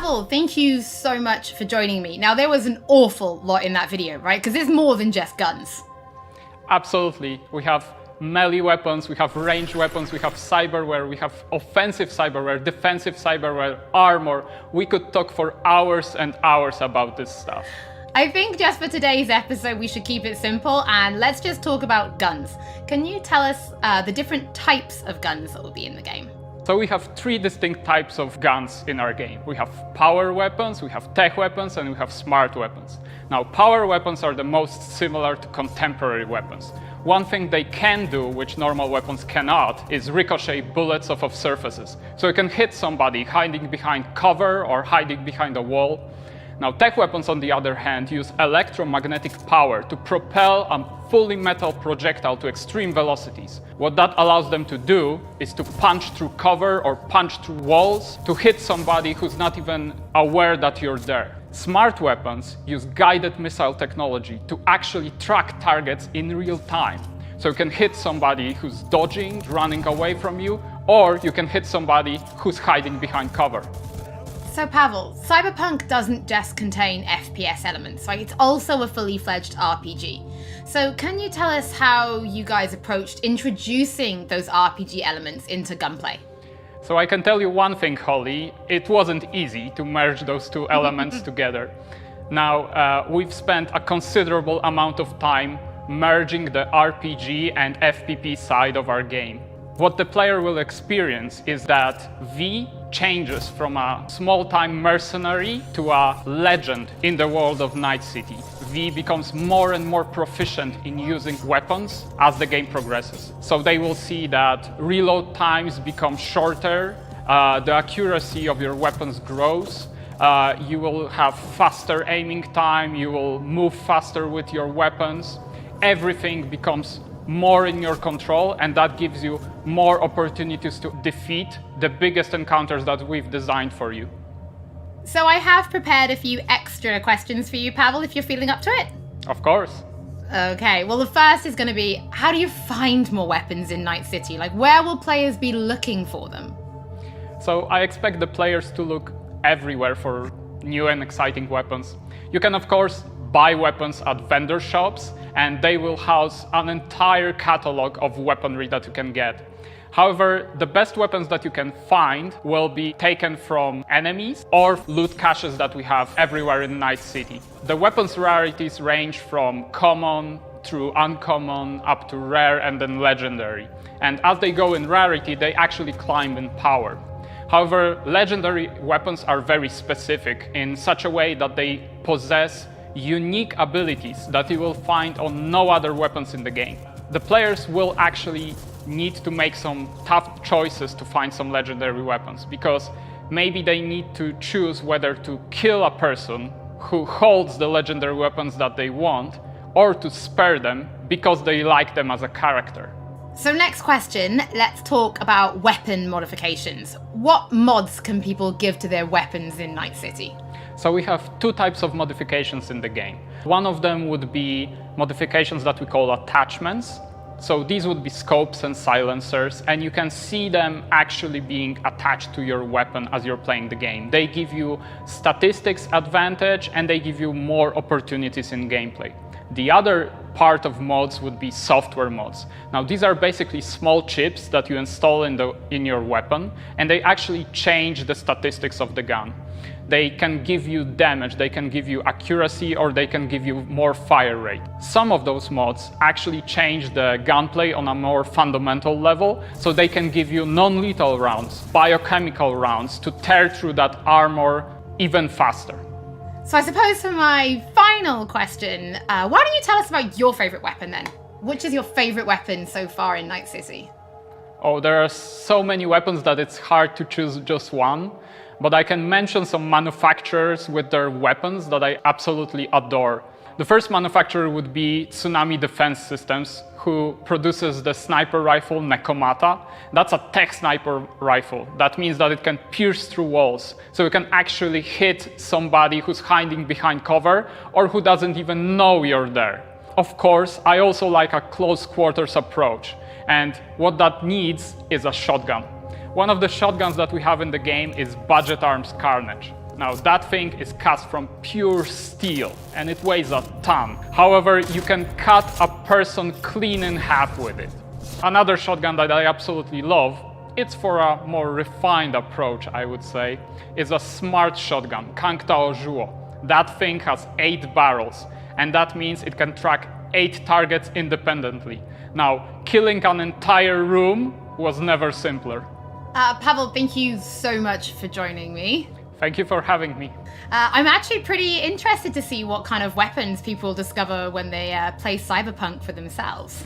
Pavel, thank you so much for joining me. Now, there was an awful lot in that video, right? Because it's more than just guns. Absolutely. We have melee weapons, we have ranged weapons, we have cyberware, we have offensive cyberware, defensive cyberware, armor. We could talk for hours and hours about this stuff. I think just for today's episode, we should keep it simple and let's just talk about guns. Can you tell us the different types of guns that will be in the game? So we have three distinct types of guns in our game. We have power weapons, we have tech weapons, and we have smart weapons. Now, power weapons are the most similar to contemporary weapons. One thing they can do, which normal weapons cannot, is ricochet bullets off of surfaces. So you can hit somebody hiding behind cover or hiding behind a wall. Now, tech weapons, on the other hand, use electromagnetic power to propel a fully metal projectile to extreme velocities. What that allows them to do is to punch through cover or punch through walls to hit somebody who's not even aware that you're there. Smart weapons use guided missile technology to actually track targets in real time. So you can hit somebody who's dodging, running away from you, or you can hit somebody who's hiding behind cover. So Pavel, Cyberpunk doesn't just contain FPS elements, right? It's also a fully fledged RPG. So can you tell us how you guys approached introducing those RPG elements into gunplay? So I can tell you one thing, Holly, it wasn't easy to merge those two elements together. Now, we've spent a considerable amount of time merging the RPG and FPP side of our game. What the player will experience is that V changes from a small-time mercenary to a legend in the world of Night City. V becomes more and more proficient in using weapons as the game progresses. So they will see that reload times become shorter, the accuracy of your weapons grows, you will have faster aiming time, you will move faster with your weapons. Everything becomes more in your control, and that gives you more opportunities to defeat the biggest encounters that we've designed for you. So I have prepared a few extra questions for you, Pavel, if you're feeling up to it. Of course. Okay, well the first is going to be, how do you find more weapons in Night City? Like, where will players be looking for them? So I expect the players to look everywhere for new and exciting weapons. You can, of course, buy weapons at vendor shops, and they will house an entire catalog of weaponry that you can get. However, the best weapons that you can find will be taken from enemies or loot caches that we have everywhere in Night City. The weapons rarities range from common through uncommon up to rare and then legendary. And as they go in rarity, they actually climb in power. However, legendary weapons are very specific in such a way that they possess unique abilities that you will find on no other weapons in the game. The players will actually need to make some tough choices to find some legendary weapons, because maybe they need to choose whether to kill a person who holds the legendary weapons that they want, or to spare them because they like them as a character. So next question, let's talk about weapon modifications. What mods can people give to their weapons in Night City? So we have two types of modifications in the game. One of them would be modifications that we call attachments. So these would be scopes and silencers, and you can see them actually being attached to your weapon as you're playing the game. They give you statistics advantage, and they give you more opportunities in gameplay. The other part of mods would be software mods. Now, these are basically small chips that you install in your weapon, and they actually change the statistics of the gun. They can give you damage, they can give you accuracy, or they can give you more fire rate. Some of those mods actually change the gunplay on a more fundamental level, so they can give you non-lethal rounds, biochemical rounds, to tear through that armor even faster. So I suppose for my final question, why don't you tell us about your favorite weapon then? Which is your favorite weapon so far in Night City? Oh, there are so many weapons that it's hard to choose just one. But I can mention some manufacturers with their weapons that I absolutely adore. The first manufacturer would be Tsunami Defense Systems, who produces the sniper rifle Nekomata. That's a tech sniper rifle. That means that it can pierce through walls. So you can actually hit somebody who's hiding behind cover or who doesn't even know you're there. Of course, I also like a close quarters approach. And what that needs is a shotgun. One of the shotguns that we have in the game is Budget Arms Carnage. Now, that thing is cast from pure steel, and it weighs a ton. However, you can cut a person clean in half with it. Another shotgun that I absolutely love, it's for a more refined approach, I would say, is a smart shotgun, Kangtao Zhuo. That thing has 8 barrels, and that means it can track 8 targets independently. Now, killing an entire room was never simpler. Pavel, thank you so much for joining me. Thank you for having me. I'm actually pretty interested to see what kind of weapons people discover when they play Cyberpunk for themselves.